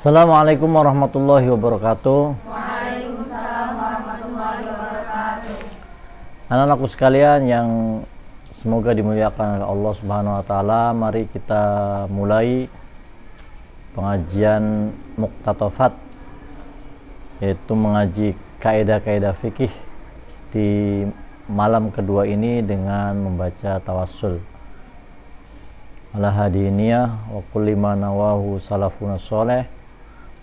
Assalamualaikum warahmatullahi wabarakatuh. Waalaikumsalam warahmatullahi wabarakatuh. Anak-anakku sekalian yang semoga dimuliakan oleh Allah Subhanahu wa taala, mari kita mulai pengajian Muqtatafat, yaitu mengaji kaidah-kaidah fikih di malam kedua ini dengan membaca tawassul ala hadiniyah wa kulli ma nawahu salafuna sholeh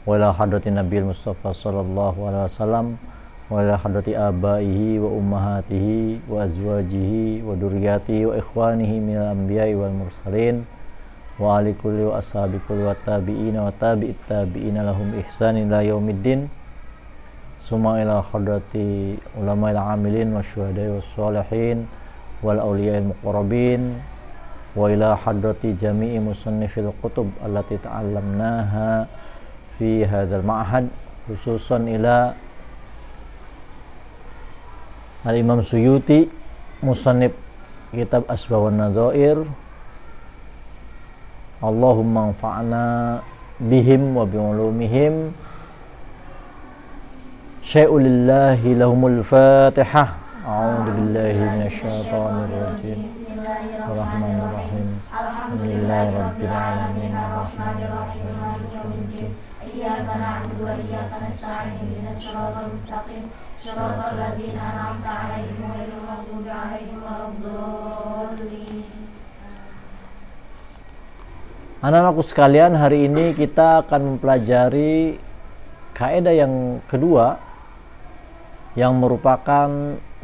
wa ila hadratin nabiyil mustafa sallallahu alaihi wasallam wa ila hadrati abaihi wa ummahatihi wa azwajihi wa durriyatihi wa ikhwanihi minal anbiya'i wal mursalin wa ali kulli wa ashabi kulli wa tabi'ina wa tabi'it tabi'ina lahum ihsanin ila yaumiddin summa ila hadrati ulama'il amilin wa syuhada'i was sholihin wal awliya'il muqarrabin wa ila hadrati jami'i musannifil kutub allati ta'allamnaha fi hadzal ma'had, khususan ila al-Imam Suyuti musannif kitab Asbab wan Nadzair. Allahumma anfa'na bihim wa bi'ulumihim. Syai'ulillahi lahumul Fatihah. A'udzu billahi minasyaitonir rajim. Bismillahirrahmanirrahim. Alhamdulillahirabbil alamin arrahmanir rahim maliki yaumiddin. Iyyaka na'budu wa iyyaka nasta'in ihdinas siratal mustaqim siratal ladzina an'amta 'alaihim ghairil maghdubi 'alaihim waladdallin. Anak-anakku sekalian, hari ini kita akan mempelajari kaidah yang kedua yang merupakan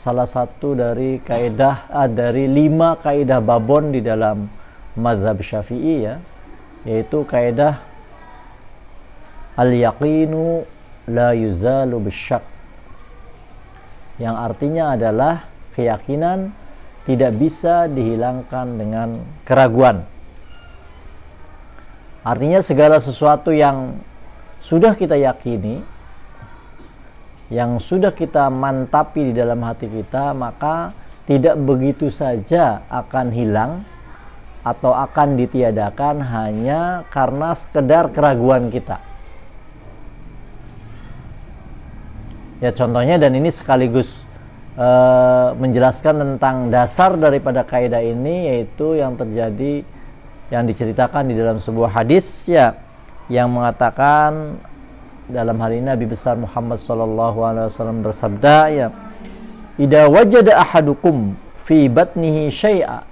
salah satu dari kaidah dari 5 kaidah babon di dalam mazhab Syafi'i, ya, yaitu kaidah al-yaqinu la yuzalu bisyak, yang artinya adalah keyakinan tidak bisa dihilangkan dengan keraguan. Artinya segala sesuatu yang sudah kita yakini, yang sudah kita mantapi di dalam hati kita, maka tidak begitu saja akan hilang atau akan ditiadakan hanya karena sekedar keraguan kita. Ya, contohnya, dan ini sekaligus menjelaskan tentang dasar daripada kaidah ini, yaitu yang terjadi, yang diceritakan di dalam sebuah hadis, ya, yang mengatakan dalam hal ini Nabi besar Muhammad sallallahu alaihi wasallam bersabda, ya, idza wajada ahadukum fi batnihi syai'a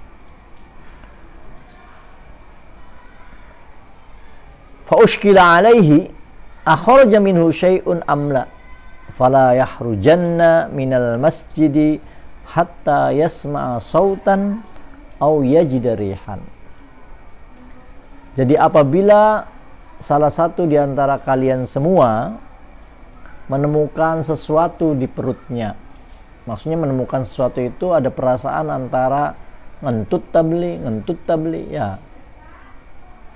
fa ushkila alaihi akhraja minhu syai'un amla fala yahrujanna minal masjidi hatta yasma'a sautan aw yajida rihan. Jadi apabila salah satu di antara kalian semua menemukan sesuatu di perutnya, maksudnya menemukan sesuatu itu ada perasaan antara ngentut tabli, ya.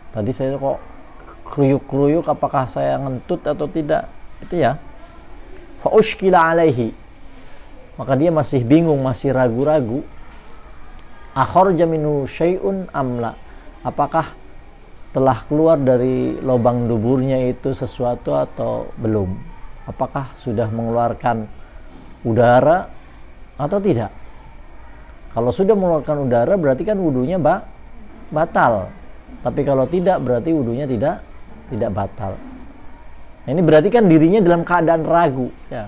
Tadi saya kok kruyuk-kruyuk, apakah saya ngentut atau tidak, itu ya. Fa ushkila alaihi, maka dia masih bingung, masih ragu-ragu. Akhraja minhu syai'un amla, apakah telah keluar dari lubang duburnya itu sesuatu atau belum? Apakah sudah mengeluarkan udara atau tidak? Kalau sudah mengeluarkan udara berarti kan wudunya batal. Tapi kalau tidak berarti wudunya tidak batal. Ini berarti kan dirinya dalam keadaan ragu, ya.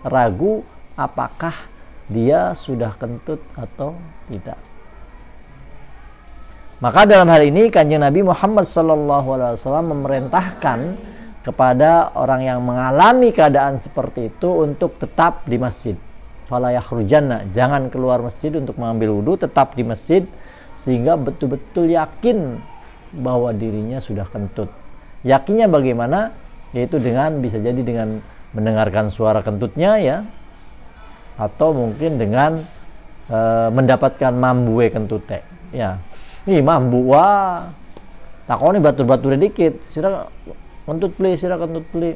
Ragu apakah dia sudah kentut atau tidak. Maka dalam hal ini Kanjeng Nabi Muhammad SAW memerintahkan kepada orang yang mengalami keadaan seperti itu untuk tetap di masjid. Fala yakhrujanna, jangan keluar masjid untuk mengambil wudu, tetap di masjid sehingga betul-betul yakin bahwa dirinya sudah kentut. Yakinnya bagaimana? Yaitu bisa jadi dengan mendengarkan suara kentutnya, ya, atau mungkin dengan mendapatkan mambue kentute, ya. Nih mambu, wah, takoni batur-batur dikit, sira kentut pli, sira kentut pli.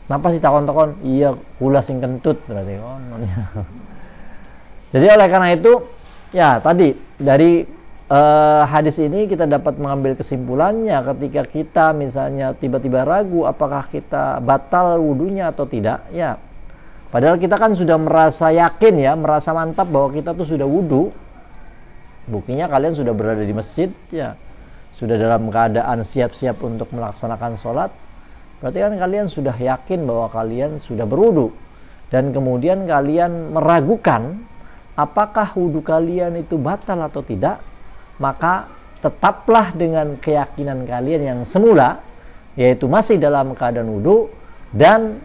Napa sih takon-takon? Iya, kula sing kentut berarti konon. Jadi oleh karena itu, ya, tadi dari hadis ini kita dapat mengambil kesimpulannya ketika kita misalnya tiba-tiba ragu apakah kita batal wudunya atau tidak, ya. Padahal kita kan sudah merasa yakin ya, merasa mantap bahwa kita tuh sudah wudu. Buktinya kalian sudah berada di masjid, ya. Sudah dalam keadaan siap-siap untuk melaksanakan sholat. Berarti kan kalian sudah yakin bahwa kalian sudah berwudu. Dan kemudian kalian meragukan apakah wudu kalian itu batal atau tidak, maka tetaplah dengan keyakinan kalian yang semula, yaitu masih dalam keadaan wudu, dan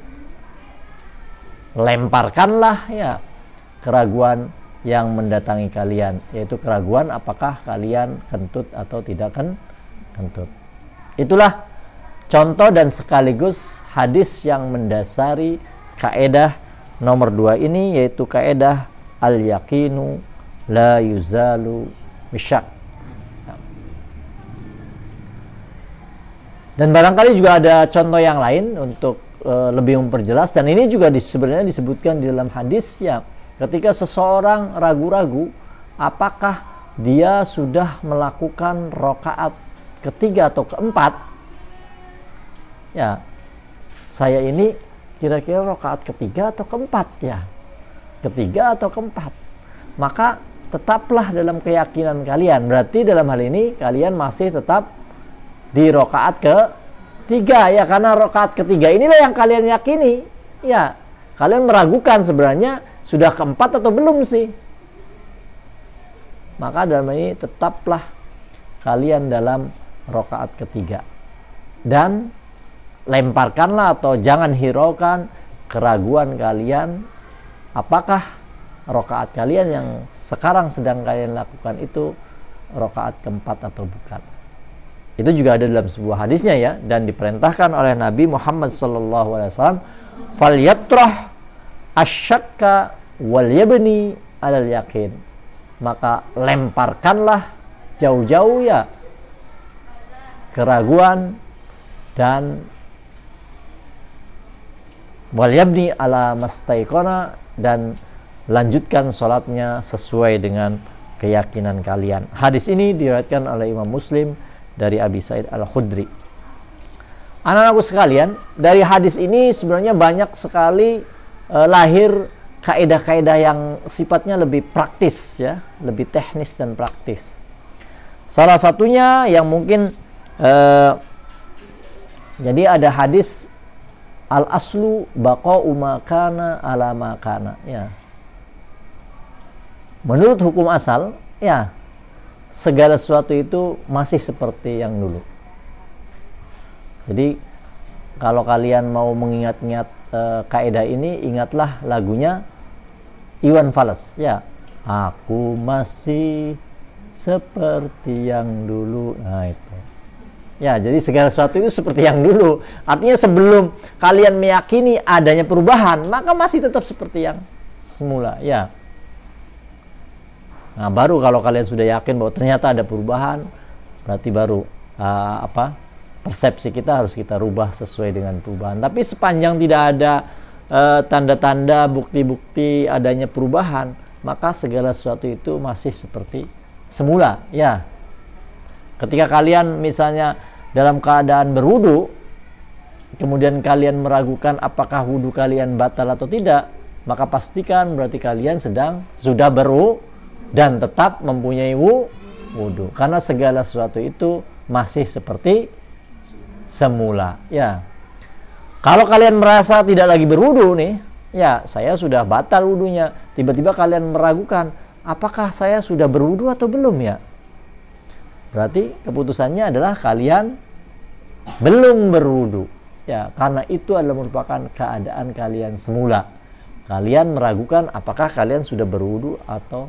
lemparkanlah ya keraguan yang mendatangi kalian, yaitu keraguan apakah kalian kentut atau tidak kentut. Itulah contoh dan sekaligus hadis yang mendasari kaedah nomor 2 ini, yaitu kaedah al-yaqinu la yuzalu bisyak. Dan barangkali juga ada contoh yang lain untuk lebih memperjelas, dan ini juga sebenarnya disebutkan di dalam hadis ya, ketika seseorang ragu-ragu apakah dia sudah melakukan rakaat ketiga atau keempat, ya, saya ini kira-kira rakaat ketiga atau keempat ya, ketiga atau keempat, maka tetaplah dalam keyakinan kalian. Berarti dalam hal ini kalian masih tetap di rakaat ketiga ya, karena rakaat ketiga inilah yang kalian yakini ya. Kalian meragukan sebenarnya sudah keempat atau belum sih. Maka dalam ini tetaplah kalian dalam rakaat ketiga, dan lemparkanlah atau jangan hiraukan keraguan kalian apakah rakaat kalian yang sekarang sedang kalian lakukan itu rakaat keempat atau bukan. Itu juga ada dalam sebuah hadisnya ya, dan diperintahkan oleh Nabi Muhammad SAW, falyatrah asyakka wal yabni alal yakin, maka lemparkanlah jauh-jauh ya keraguan, dan wal yabni ala mastaikona, dan lanjutkan sholatnya sesuai dengan keyakinan kalian. Hadis ini diriwayatkan oleh Imam Muslim dari Abi Sa'id Al-Khudri. Anak-anakku sekalian, dari hadis ini sebenarnya banyak sekali lahir kaidah-kaidah yang sifatnya lebih praktis ya, lebih teknis dan praktis. Salah satunya yang mungkin jadi ada hadis al-aslu baqa'u ma kana ala ma kana ya. Menurut hukum asal ya, segala sesuatu itu masih seperti yang dulu. Jadi kalau kalian mau mengingat-ingat kaidah ini, ingatlah lagunya Iwan Fals ya, aku masih seperti yang dulu. Nah itu ya, jadi segala sesuatu itu seperti yang dulu. Artinya sebelum kalian meyakini adanya perubahan, maka masih tetap seperti yang semula ya. Nah, baru kalau kalian sudah yakin bahwa ternyata ada perubahan, berarti baru persepsi kita harus kita rubah sesuai dengan perubahan. Tapi sepanjang tidak ada tanda-tanda, bukti-bukti adanya perubahan, maka segala sesuatu itu masih seperti semula ya. Ketika kalian misalnya dalam keadaan berwudu, kemudian kalian meragukan apakah wudu kalian batal atau tidak, maka pastikan berarti kalian sudah berwudu dan tetap mempunyai wudu, karena segala sesuatu itu masih seperti semula ya. Kalau kalian merasa tidak lagi berwudu nih ya, saya sudah batal wudunya, tiba-tiba kalian meragukan apakah saya sudah berwudu atau belum ya, berarti keputusannya adalah kalian belum berwudu ya, karena itu adalah merupakan keadaan kalian semula. Kalian meragukan apakah kalian sudah berwudu atau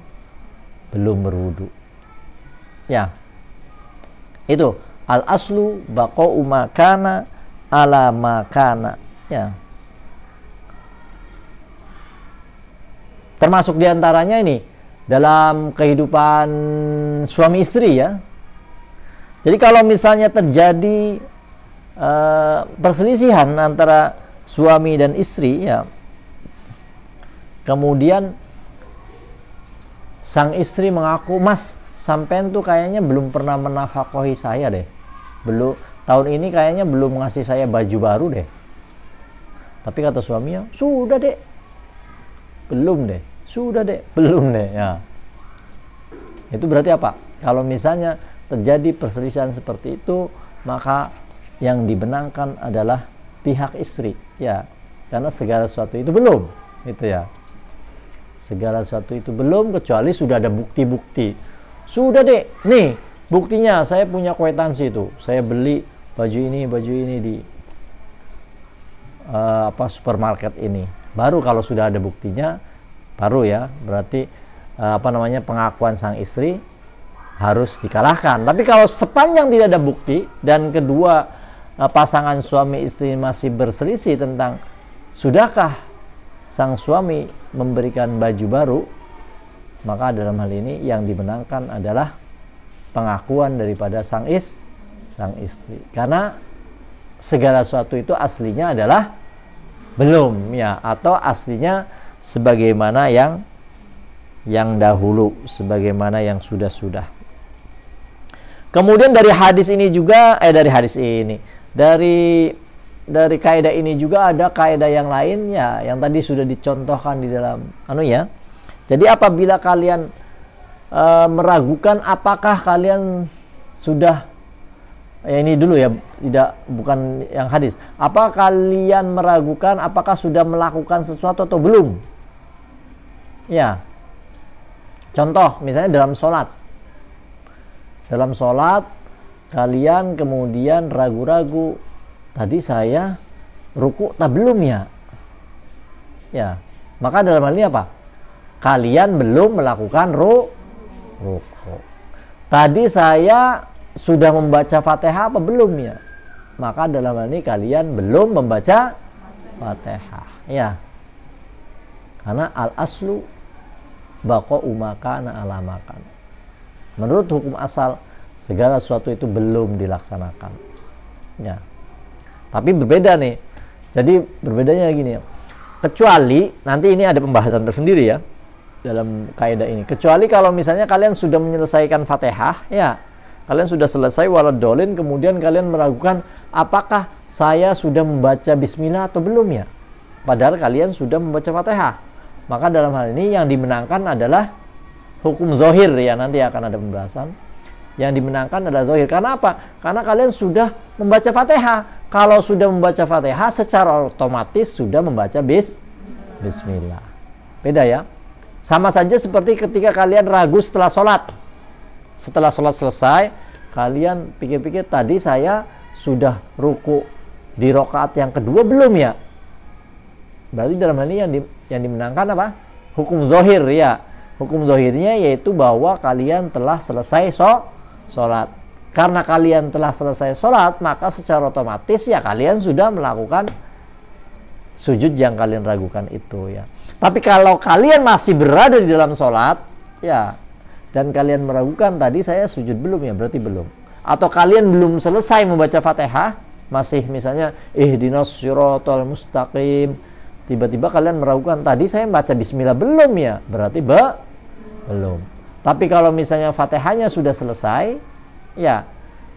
belum berwudu ya. Itu al-aslu baqa'u ma kana ala ma kana ya. Termasuk diantaranya ini dalam kehidupan suami istri ya. Jadi kalau misalnya terjadi perselisihan antara suami dan istri ya, kemudian sang istri mengaku, "Mas, sampean tuh kayaknya belum pernah menafkahi saya deh. Belum, tahun ini kayaknya belum ngasih saya baju baru deh. Tapi kata suaminya, sudah deh. Belum deh. Sudah deh. Belum deh. Ya. Itu berarti apa? Kalau misalnya terjadi perselisihan seperti itu, maka yang dibenangkan adalah pihak istri. Ya. Karena segala sesuatu itu belum. Gitu ya. Segala sesuatu itu belum kecuali sudah ada bukti-bukti. Sudah deh, nih buktinya saya punya kwitansi itu. Saya beli baju ini di supermarket ini. Baru kalau sudah ada buktinya, baru ya berarti pengakuan sang istri harus dikalahkan. Tapi kalau sepanjang tidak ada bukti dan kedua pasangan suami istri masih berselisih tentang sudahkah sang suami memberikan baju baru, maka dalam hal ini yang dimenangkan adalah pengakuan daripada sang istri. Karena segala sesuatu itu aslinya adalah belum ya, atau aslinya sebagaimana yang dahulu, sebagaimana yang sudah. Kemudian dari hadis ini juga dari kaidah ini juga ada kaidah yang lainnya yang tadi sudah dicontohkan di dalam Jadi apabila kalian meragukan apakah kalian sudah, ya ini dulu ya, bukan yang hadis. Apa kalian meragukan apakah sudah melakukan sesuatu atau belum? Ya. Contoh misalnya dalam sholat. Dalam sholat kalian kemudian ragu-ragu, tadi saya ruku tak belum ya? Ya. Maka dalam hal ini apa? Kalian belum melakukan ruku. Tadi saya sudah membaca Fatihah apa belum ya? Maka dalam hal ini kalian belum membaca Fatihah. Ya. Karena al-aslu baqa'u ma kana ala ma kana. Menurut hukum asal segala sesuatu itu belum dilaksanakan. Ya. Tapi berbeda nih. Jadi berbedanya gini ya. Kecuali nanti ini ada pembahasan tersendiri ya dalam kaidah ini. Kecuali kalau misalnya kalian sudah menyelesaikan Fatihah, ya, kalian sudah selesai waladolin, kemudian kalian meragukan apakah saya sudah membaca Bismillah atau belum ya. Padahal kalian sudah membaca Fatihah. Maka dalam hal ini yang dimenangkan adalah hukum zohir ya, nanti akan ada pembahasan. Yang dimenangkan adalah zohir. Karena apa? Karena kalian sudah membaca Fatihah. Kalau sudah membaca Fatihah, secara otomatis sudah membaca Bismillah. Beda ya. Sama saja seperti ketika kalian ragu setelah sholat. Setelah sholat selesai, kalian pikir-pikir tadi saya sudah ruku di rakaat yang kedua belum ya? Berarti dalam hal ini yang dimenangkan apa? Hukum zohir ya. Hukum zohirnya yaitu bahwa kalian telah selesai sholat. Karena kalian telah selesai sholat, maka secara otomatis ya kalian sudah melakukan sujud yang kalian ragukan itu ya. Tapi kalau kalian masih berada di dalam sholat ya, dan kalian meragukan tadi saya sujud belum ya, berarti belum. Atau kalian belum selesai membaca Fatihah, masih misalnya ihdinas siratal mustaqim, tiba-tiba kalian meragukan tadi saya baca Bismillah belum ya, berarti belum. Tapi kalau misalnya Fatihahnya sudah selesai ya,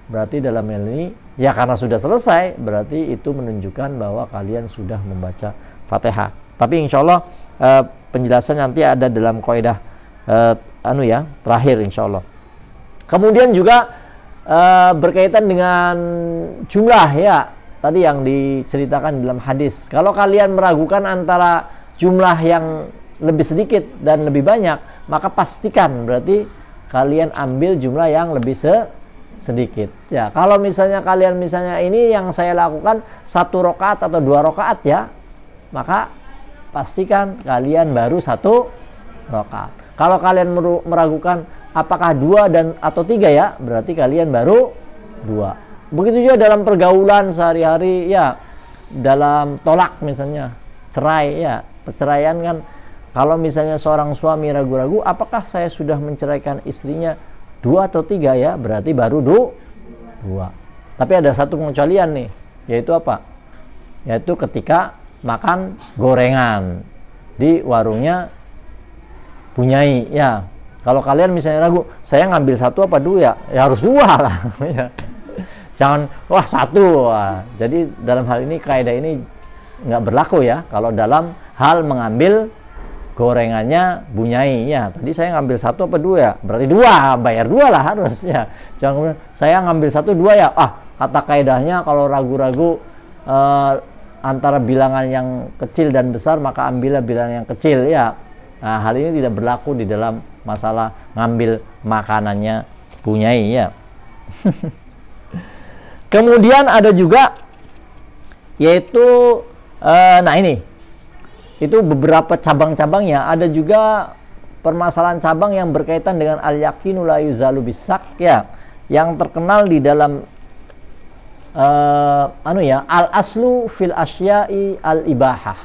berarti dalam hal ini ya karena sudah selesai, berarti itu menunjukkan bahwa kalian sudah membaca Fatihah. Tapi insya Allah penjelasan nanti ada dalam kaidah terakhir insya Allah. Kemudian juga berkaitan dengan jumlah ya, tadi yang diceritakan dalam hadis. Kalau kalian meragukan antara jumlah yang lebih sedikit dan lebih banyak, maka pastikan berarti kalian ambil jumlah yang lebih sedikit. Ya, kalau misalnya kalian ini yang saya lakukan 1 rakaat atau 2 rakaat ya, maka pastikan kalian baru 1 rakaat. Kalau kalian meragukan apakah 2 atau 3 ya, berarti kalian baru 2. Begitu juga dalam pergaulan sehari-hari ya, dalam tolak misalnya, cerai ya, perceraian kan. Kalau misalnya seorang suami ragu-ragu apakah saya sudah menceraikan istrinya 2 atau 3 ya, berarti baru 2. Tapi ada satu pengecualian nih, yaitu apa? Yaitu ketika makan gorengan di warungnya Punyai ya. Kalau kalian misalnya ragu, saya ngambil satu apa dua ya harus dua lah. Ya. Jangan, wah satu. Wah. Jadi dalam hal ini kaidah ini nggak berlaku ya. Kalau dalam hal mengambil gorengannya bunyai, ya tadi saya ngambil satu apa dua ya, berarti dua, bayar dua lah harus ya. Jangan kemudian saya ngambil satu dua ya, kata kaidahnya kalau ragu-ragu antara bilangan yang kecil dan besar maka ambillah bilangan yang kecil ya. Nah, hal ini tidak berlaku di dalam masalah ngambil makanannya bunyai ya. Kemudian ada juga yaitu nah ini itu beberapa cabang-cabangnya. Ada juga permasalahan cabang yang berkaitan dengan al-yaqinu la yuzalu bisak ya, yang terkenal di dalam al-aslu fil asya'i al-ibahah.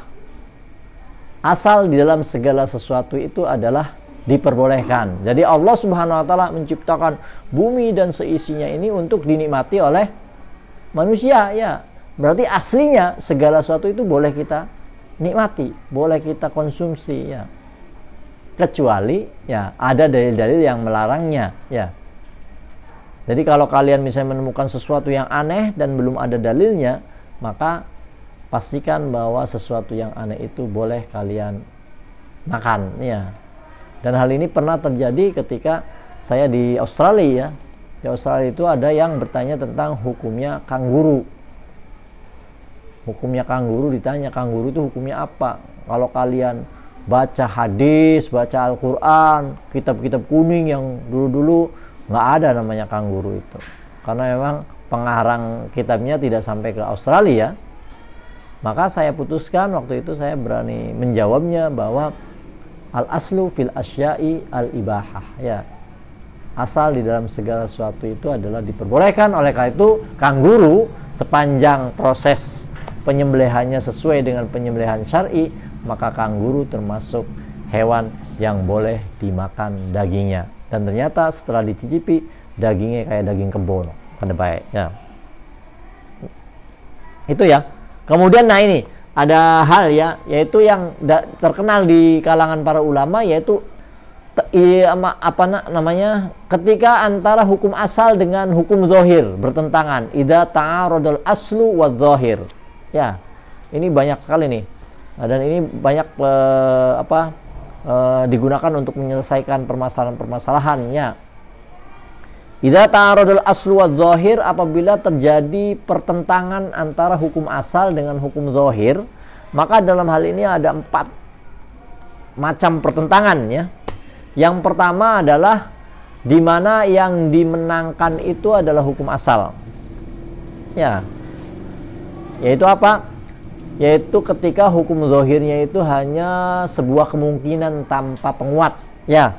Asal di dalam segala sesuatu itu adalah diperbolehkan. Jadi Allah Subhanahu wa taala menciptakan bumi dan seisinya ini untuk dinikmati oleh manusia ya. Berarti aslinya segala sesuatu itu boleh kita nikmati, boleh kita konsumsi ya. Kecuali ya ada dalil-dalil yang melarangnya ya. Jadi kalau kalian misalnya menemukan sesuatu yang aneh dan belum ada dalilnya, maka pastikan bahwa sesuatu yang aneh itu boleh kalian makan ya. Dan hal ini pernah terjadi ketika saya di Australia ya. Di Australia itu ada yang bertanya tentang hukumnya kanguru. Hukumnya kanguru, ditanya kanguru itu hukumnya apa? Kalau kalian baca hadis, baca Al-Quran, kitab-kitab kuning yang dulu-dulu, nggak ada namanya kanguru itu. Karena memang pengarang kitabnya tidak sampai ke Australia. Maka saya putuskan waktu itu saya berani menjawabnya bahwa al-aslu fil asya'i al-ibahah ya. Asal di dalam segala sesuatu itu adalah diperbolehkan. Oleh karena itu kanguru sepanjang proses penyembelihannya sesuai dengan penyembelihan syar'i, maka kanguru termasuk hewan yang boleh dimakan dagingnya. Dan ternyata setelah dicicipi dagingnya kayak daging kebo, kada baik ya. Itu ya. Kemudian nah ini ada hal ya, yaitu yang terkenal di kalangan para ulama, yaitu ketika antara hukum asal dengan hukum zahir bertentangan, idza ta'aradul aslu wa zahir ya. Ini banyak sekali nih, dan ini banyak digunakan untuk menyelesaikan permasalahan-permasalahannya. Idza ta'aradul aslu wa zahir, apabila terjadi pertentangan antara hukum asal dengan hukum zahir, maka dalam hal ini ada 4 macam pertentangan ya. Yang pertama adalah di mana yang dimenangkan itu adalah hukum asal. Ya. Yaitu apa? Yaitu ketika hukum zahirnya itu hanya sebuah kemungkinan tanpa penguat. Ya.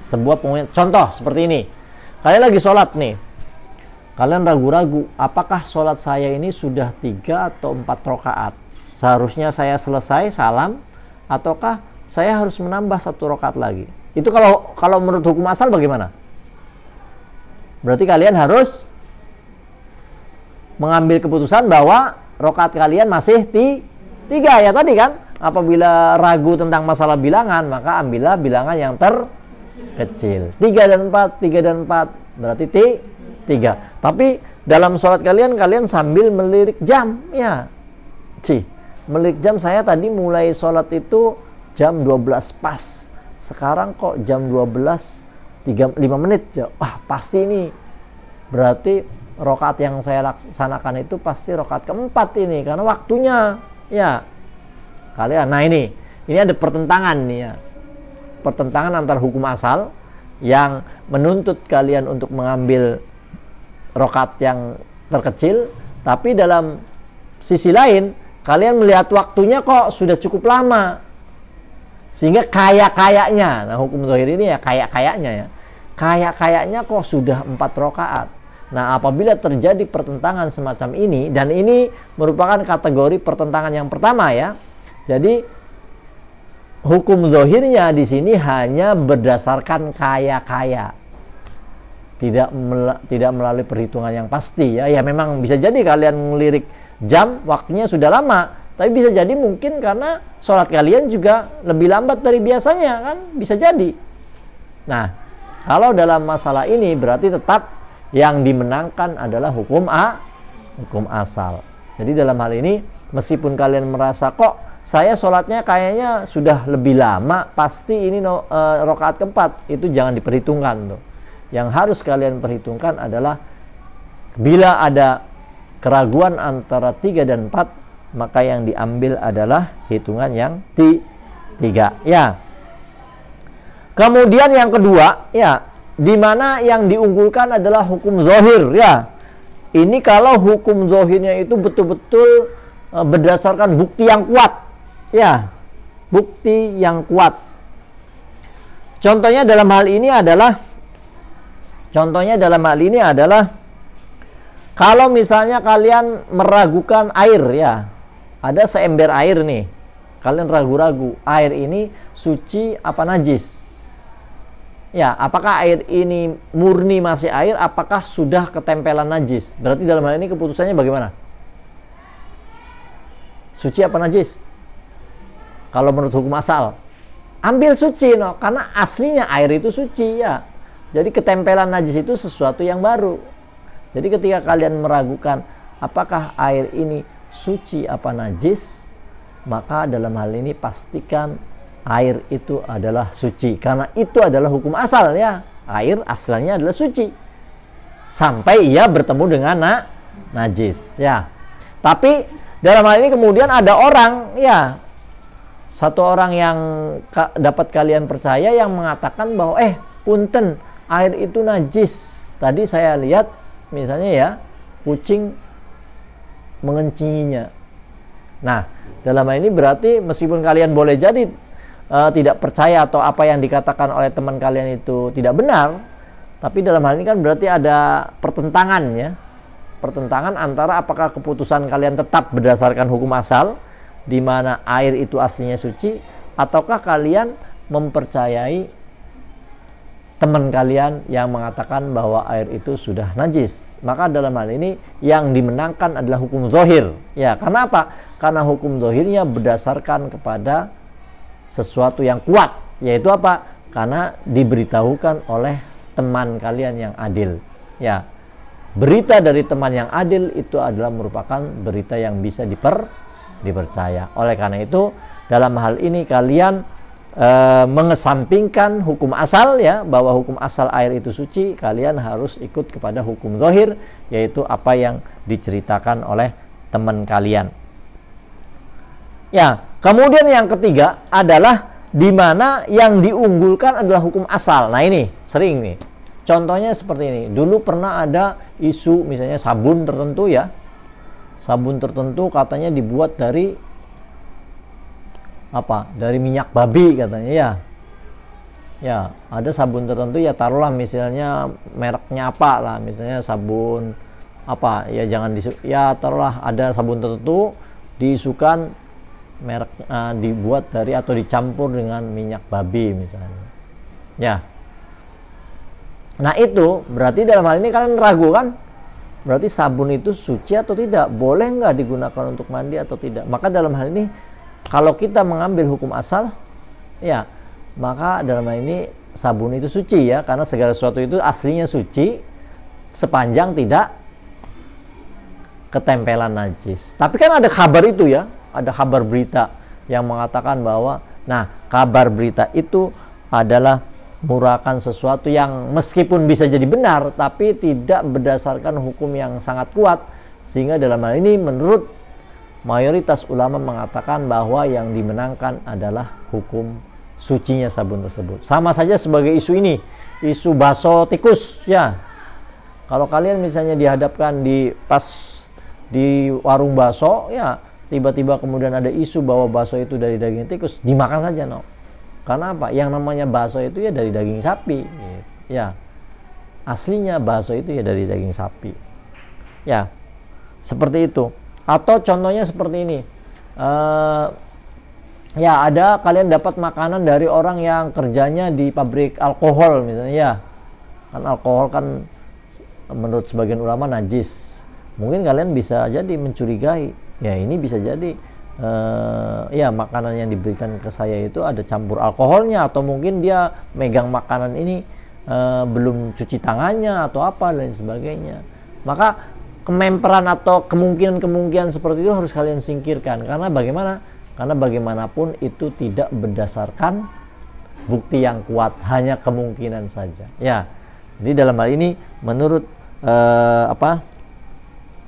Sebuah penguat. Contoh seperti ini. Kalian lagi sholat nih. Kalian ragu-ragu, apakah sholat saya ini sudah 3 atau 4 rakaat? Seharusnya saya selesai salam, ataukah saya harus menambah 1 rakaat lagi? Itu kalau menurut hukum asal bagaimana? Berarti kalian harus mengambil keputusan bahwa rakaat kalian masih 3 ya tadi kan? Apabila ragu tentang masalah bilangan, maka ambillah bilangan yang terkecil. 3 dan 4 berarti 3. Tapi dalam sholat kalian sambil melirik jam ya. Melirik jam, saya tadi mulai sholat itu jam 12 pas. Sekarang kok jam 12:05 menit ya. Wah, pasti ini berarti rakaat yang saya laksanakan itu pasti rakaat keempat ini karena waktunya ya. Kalian nah ini ada pertentangan nih ya. Pertentangan antara hukum asal yang menuntut kalian untuk mengambil rakaat yang terkecil, tapi dalam sisi lain kalian melihat waktunya kok sudah cukup lama, sehingga kayaknya, nah hukum zahir ini ya kayaknya kok sudah 4 rakaat. Nah apabila terjadi pertentangan semacam ini, dan ini merupakan kategori pertentangan yang pertama ya, jadi hukum zahirnya di sini hanya berdasarkan kaya, tidak melalui perhitungan yang pasti ya. Ya memang bisa jadi kalian melirik jam waktunya sudah lama, tapi bisa jadi mungkin karena sholat kalian juga lebih lambat dari biasanya kan, bisa jadi Nah, kalau dalam masalah ini berarti tetap yang dimenangkan adalah hukum asal. Jadi dalam hal ini meskipun kalian merasa kok saya sholatnya kayaknya sudah lebih lama, pasti ini rakaat keempat, itu jangan diperhitungkan tuh. Yang harus kalian perhitungkan adalah bila ada keraguan antara 3 dan 4, maka yang diambil adalah hitungan yang 3. Ya. Kemudian yang kedua, ya, di mana yang diunggulkan adalah hukum zahir, ya. Ini kalau hukum zahirnya itu betul-betul berdasarkan bukti yang kuat, ya. Bukti yang kuat. Contohnya dalam hal ini adalah kalau misalnya kalian meragukan air, ya, ada seember air nih, kalian ragu-ragu air ini suci apa najis, ya, apakah air ini murni masih air, apakah sudah ketempelan najis, berarti dalam hal ini keputusannya bagaimana? Suci apa najis? Kalau menurut hukum asal, ambil suci, no, karena aslinya air itu suci, ya. Jadi ketempelan najis itu sesuatu yang baru. Jadi ketika kalian meragukan apakah air ini suci apa najis, maka dalam hal ini pastikan air itu adalah suci, karena itu adalah hukum asal, ya. Air asalnya adalah suci sampai ia bertemu dengan najis, ya. Tapi dalam hal ini kemudian ada orang, ya, satu orang yang dapat kalian percaya yang mengatakan bahwa punten, air itu najis. Tadi saya lihat misalnya, ya, kucing mengencinginya. Nah, dalam hal ini berarti meskipun kalian boleh jadi tidak percaya atau apa yang dikatakan oleh teman kalian itu tidak benar, tapi dalam hal ini kan berarti ada pertentangan, ya. Pertentangan antara apakah keputusan kalian tetap berdasarkan hukum asal di mana air itu aslinya suci, ataukah kalian mempercayai teman kalian yang mengatakan bahwa air itu sudah najis. Maka dalam hal ini yang dimenangkan adalah hukum zahir, ya. Karena apa? Karena hukum zahirnya berdasarkan kepada sesuatu yang kuat, yaitu apa? Karena diberitahukan oleh teman kalian yang adil, ya. Berita dari teman yang adil itu adalah merupakan berita yang bisa dipercaya. Oleh karena itu dalam hal ini kalian mengesampingkan hukum asal, ya, bahwa hukum asal air itu suci, kalian harus ikut kepada hukum zahir, yaitu apa yang diceritakan oleh teman kalian. Ya, kemudian yang ketiga adalah di mana yang diunggulkan adalah hukum asal. Nah, ini sering nih. Contohnya seperti ini. Dulu pernah ada isu misalnya sabun tertentu, ya. Sabun tertentu katanya dibuat dari dari minyak babi katanya, ya. Ya, ada sabun tertentu, ya, taruhlah misalnya mereknya apa lah, misalnya sabun apa, ya, jangan ya, taruhlah ada sabun tertentu diisukan merek dibuat dari atau dicampur dengan minyak babi misalnya, ya. Nah, itu berarti dalam hal ini kalian ragu kan, berarti sabun itu suci atau tidak, boleh nggak digunakan untuk mandi atau tidak. Maka dalam hal ini kalau kita mengambil hukum asal, ya, maka dalam hal ini sabun itu suci, ya, karena segala sesuatu itu aslinya suci sepanjang tidak ketempelan najis. Tapi kan ada kabar itu, ya, ada kabar berita yang mengatakan bahwa, nah, kabar berita itu adalah merupakan sesuatu yang meskipun bisa jadi benar, tapi tidak berdasarkan hukum yang sangat kuat, sehingga dalam hal ini menurut mayoritas ulama mengatakan bahwa yang dimenangkan adalah hukum sucinya sabun tersebut. Sama saja sebagai isu ini, isu bakso tikus, ya. Kalau kalian misalnya dihadapkan di warung bakso, ya, tiba-tiba kemudian ada isu bahwa bakso itu dari daging tikus, dimakan saja, no. Karena apa? Yang namanya bakso itu ya dari daging sapi, ya. Aslinya bakso itu ya dari daging sapi, ya. Seperti itu. Atau contohnya seperti ini, ya, ada kalian dapat makanan dari orang yang kerjanya di pabrik alkohol misalnya, ya. Kan alkohol kan menurut sebagian ulama najis. Mungkin kalian bisa jadi mencurigai, ya, ini bisa jadi ya makanan yang diberikan ke saya itu ada campur alkoholnya, atau mungkin dia megang makanan ini belum cuci tangannya atau apa dan sebagainya. Maka kememperan atau kemungkinan seperti itu harus kalian singkirkan. Karena bagaimana? Karena bagaimanapun itu tidak berdasarkan bukti yang kuat, hanya kemungkinan saja. Ya, jadi dalam hal ini menurut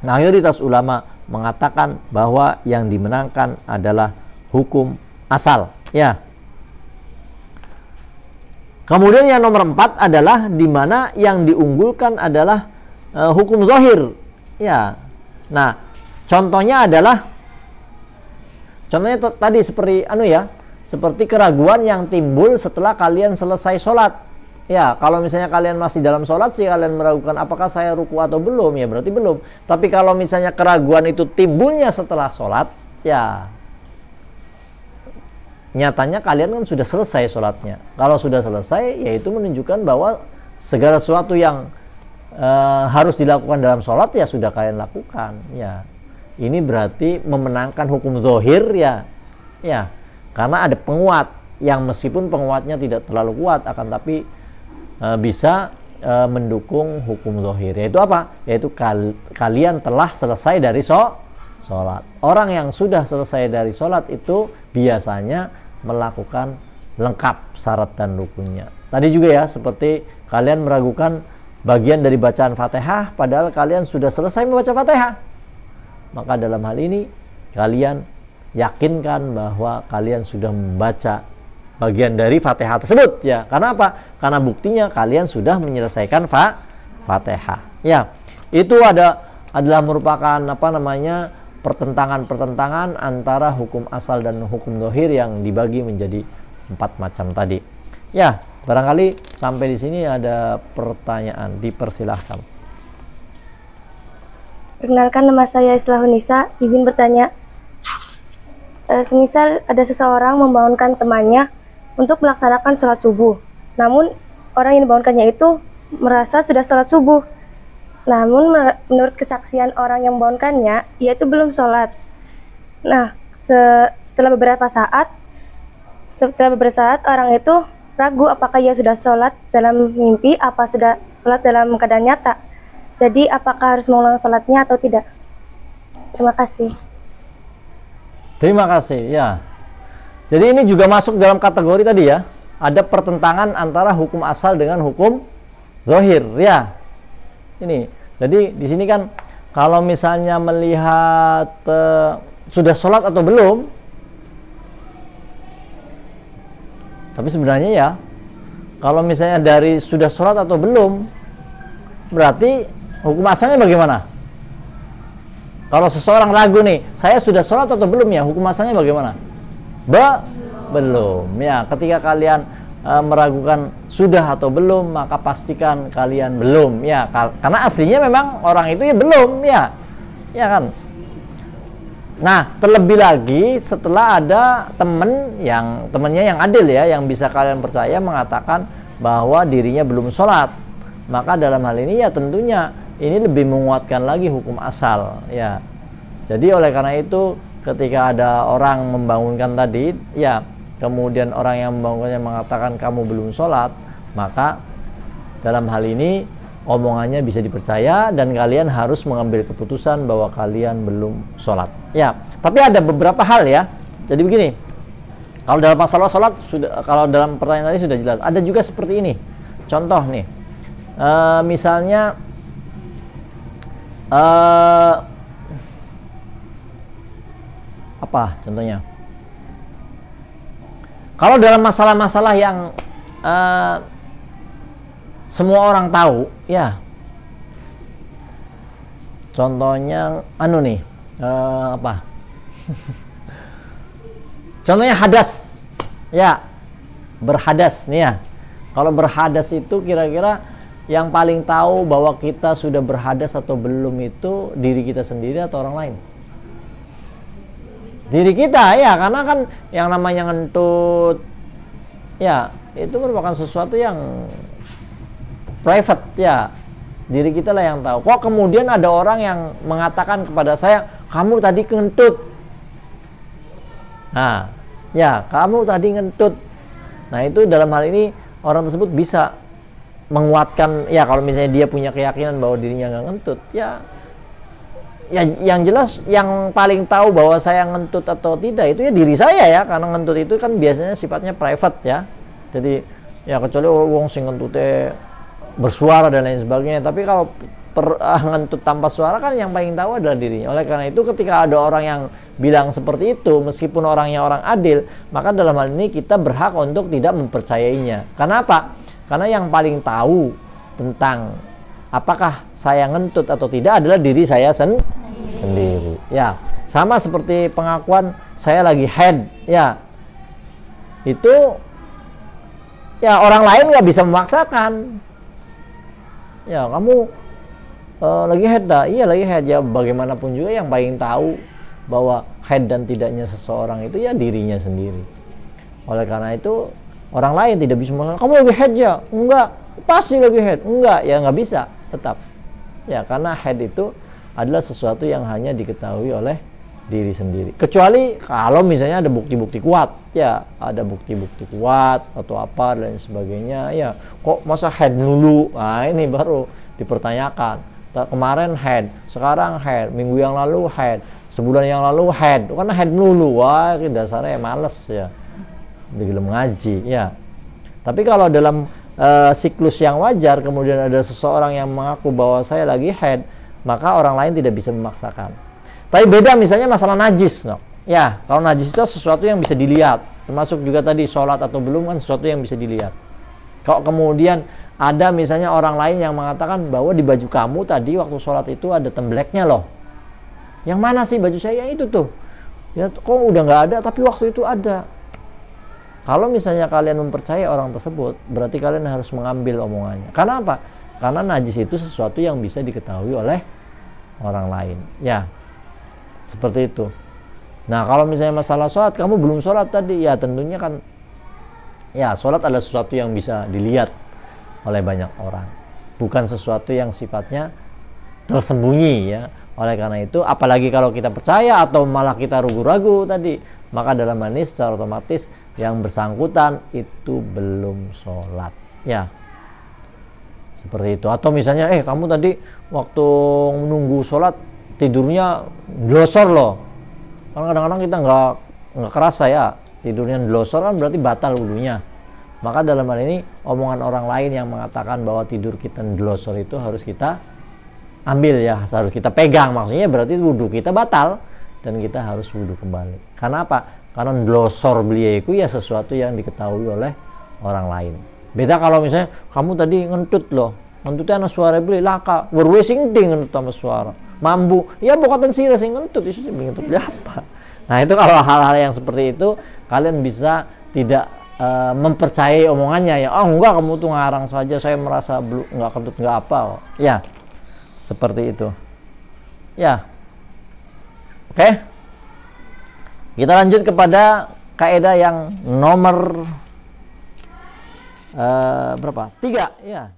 mayoritas ulama mengatakan bahwa yang dimenangkan adalah hukum asal. Ya. Kemudian yang nomor 4 adalah di mana yang diunggulkan adalah hukum zahir. Ya. Nah, contohnya tadi seperti seperti keraguan yang timbul setelah kalian selesai sholat. Ya, kalau misalnya kalian masih dalam sholat sih kalian meragukan apakah saya ruku atau belum, ya berarti belum. Tapi kalau misalnya keraguan itu timbulnya setelah sholat, ya nyatanya kalian kan sudah selesai sholatnya. Kalau sudah selesai, ya itu menunjukkan bahwa segala sesuatu yang harus dilakukan dalam sholat ya sudah kalian lakukan. Ya, ini berarti memenangkan hukum zahir, ya, karena ada penguat yang meskipun penguatnya tidak terlalu kuat, akan tapi bisa mendukung hukum zahir. Yaitu apa? Yaitu kalian telah selesai dari sholat. Orang yang sudah selesai dari sholat itu biasanya melakukan lengkap syarat dan rukunnya. Tadi juga ya, seperti kalian meragukan bagian dari bacaan Fatihah padahal kalian sudah selesai membaca Fatihah. Maka dalam hal ini kalian yakinkan bahwa kalian sudah membaca bagian dari Fatihah tersebut, ya. Karena apa? Karena buktinya kalian sudah menyelesaikan Fatihah. Ya. Itu adalah merupakan pertentangan antara hukum asal dan hukum zahir yang dibagi menjadi 4 macam tadi. Ya, barangkali sampai di sini ada pertanyaan, dipersilahkan. Perkenalkan, nama saya Islahunisa, izin bertanya. Semisal ada seseorang membangunkan temannya untuk melaksanakan sholat subuh, namun orang yang dibangunkannya itu merasa sudah sholat subuh. Namun menurut kesaksian orang yang membangunkannya, ia itu belum sholat. Nah, setelah beberapa saat orang itu ragu apakah ia sudah sholat dalam mimpi, apa sudah sholat dalam keadaan nyata. Jadi apakah harus mengulang sholatnya atau tidak? Terima kasih. Terima kasih, ya. Jadi ini juga masuk dalam kategori tadi ya. Ada pertentangan antara hukum asal dengan hukum zahir, ya. Ini. Jadi di sini kan kalau misalnya melihat sudah sholat atau belum, tapi sebenarnya ya kalau misalnya dari sudah sholat atau belum, berarti hukum asalnya bagaimana? Kalau seseorang ragu nih, saya sudah sholat atau belum ya, hukum asalnya bagaimana? Belum. Ya, ketika kalian meragukan sudah atau belum, maka pastikan kalian belum, ya. Karena aslinya memang orang itu ya belum, ya kan. Nah, terlebih lagi setelah ada temannya yang adil ya, yang bisa kalian percaya mengatakan bahwa dirinya belum sholat, maka dalam hal ini ya tentunya ini lebih menguatkan lagi hukum asal, ya. Jadi oleh karena itu ketika ada orang membangunkan tadi, ya, kemudian orang yang membangunkannya mengatakan kamu belum sholat, maka dalam hal ini omongannya bisa dipercaya dan kalian harus mengambil keputusan bahwa kalian belum sholat. Ya, tapi ada beberapa hal ya. Jadi begini, kalau dalam masalah sholat kalau dalam pertanyaan tadi sudah jelas. Ada juga seperti ini. Contoh nih, misalnya apa contohnya? Kalau dalam masalah-masalah yang semua orang tahu, ya. Contohnya apa? Contohnya hadas. Ya. Berhadas nih ya. Kalau berhadas itu kira-kira yang paling tahu bahwa kita sudah berhadas atau belum itu diri kita sendiri atau orang lain? Diri kita, ya, karena kan yang namanya ngentut, ya, itu merupakan sesuatu yang private, ya. Diri kita lah yang tahu. Kok kemudian ada orang yang mengatakan kepada saya, kamu tadi kentut, Nah, ya kamu tadi ngentut. Nah itu dalam hal ini orang tersebut bisa menguatkan, ya kalau misalnya dia punya keyakinan bahwa dirinya nggak ngentut, ya yang jelas yang paling tahu bahwa saya ngentut atau tidak itu ya diri saya ya, karena ngentut itu kan biasanya sifatnya private ya. Jadi ya kecuali wong sing ngentutnya bersuara dan lain sebagainya, tapi kalau ngentut tanpa suara kan yang paling tahu adalah dirinya. Oleh karena itu ketika ada orang yang bilang seperti itu, meskipun orangnya orang adil, maka dalam hal ini kita berhak untuk tidak mempercayainya. Kenapa? Karena yang paling tahu tentang apakah saya ngentut atau tidak adalah diri saya sendiri. Ya, sama seperti pengakuan saya lagi head. Ya, itu ya orang lain nggak bisa memaksakan. Ya, kamu lagi head dah? Iya lagi head. Ya, bagaimanapun juga yang paling tahu bahwa head dan tidaknya seseorang itu ya dirinya sendiri. Oleh karena itu orang lain tidak bisa mengatakan kamu lagi head ya? Enggak, pasti lagi head. Enggak, ya nggak bisa. Tetap ya, karena head itu adalah sesuatu yang hanya diketahui oleh diri sendiri, kecuali kalau misalnya ada bukti-bukti kuat, ya ada bukti-bukti kuat atau apa dan sebagainya, ya kok masa head dulu, nah ini baru dipertanyakan. Kemarin head, sekarang head, minggu yang lalu head, sebulan yang lalu head, karena head dulu, wah ini dasarnya males ya, belum ngaji ya. Tapi kalau dalam siklus yang wajar, kemudian ada seseorang yang mengaku bahwa saya lagi head, maka orang lain tidak bisa memaksakan. Tapi beda misalnya masalah najis, no? Ya, kalau najis itu sesuatu yang bisa dilihat, termasuk juga tadi sholat atau belum kan sesuatu yang bisa dilihat. Kalau kemudian ada misalnya orang lain yang mengatakan bahwa di baju kamu tadi waktu sholat itu ada tembleknya loh. Yang mana sih baju saya? Itu tuh. Ya, kok udah nggak ada, tapi waktu itu ada. Kalau misalnya kalian mempercayai orang tersebut, berarti kalian harus mengambil omongannya. Karena apa? Karena najis itu sesuatu yang bisa diketahui oleh orang lain. Ya, seperti itu. Nah, kalau misalnya masalah sholat, kamu belum sholat tadi, ya tentunya kan, ya sholat adalah sesuatu yang bisa dilihat oleh banyak orang. Bukan sesuatu yang sifatnya tersembunyi ya. Oleh karena itu, apalagi kalau kita percaya atau malah kita ragu-ragu tadi, maka dalam hal ini secara otomatis yang bersangkutan itu belum sholat ya, seperti itu. Atau misalnya kamu tadi waktu menunggu sholat tidurnya glosor loh, kan kadang-kadang kita nggak kerasa ya tidurnya glosor, kan berarti batal wudunya. Maka dalam hal ini omongan orang lain yang mengatakan bahwa tidur kita glosor itu harus kita ambil ya, harus kita pegang, maksudnya berarti wudhu kita batal dan kita harus wudhu kembali. Karena apa? Karena glosor beliau itu ya sesuatu yang diketahui oleh orang lain. Beda kalau misalnya kamu tadi ngentut loh, ngentutnya anak suara beli laka, berwesing ding ngentut sama suara, mambu, ya bukan sih sing ngentut, itu sih ngentut apa? Nah itu kalau hal-hal yang seperti itu kalian bisa tidak mempercayai omongannya ya. Oh enggak, kamu tuh ngarang saja, saya merasa enggak kentut enggak apa. Ya seperti itu. Ya. Oke. Kita lanjut kepada kaidah yang nomor berapa? 3 ya.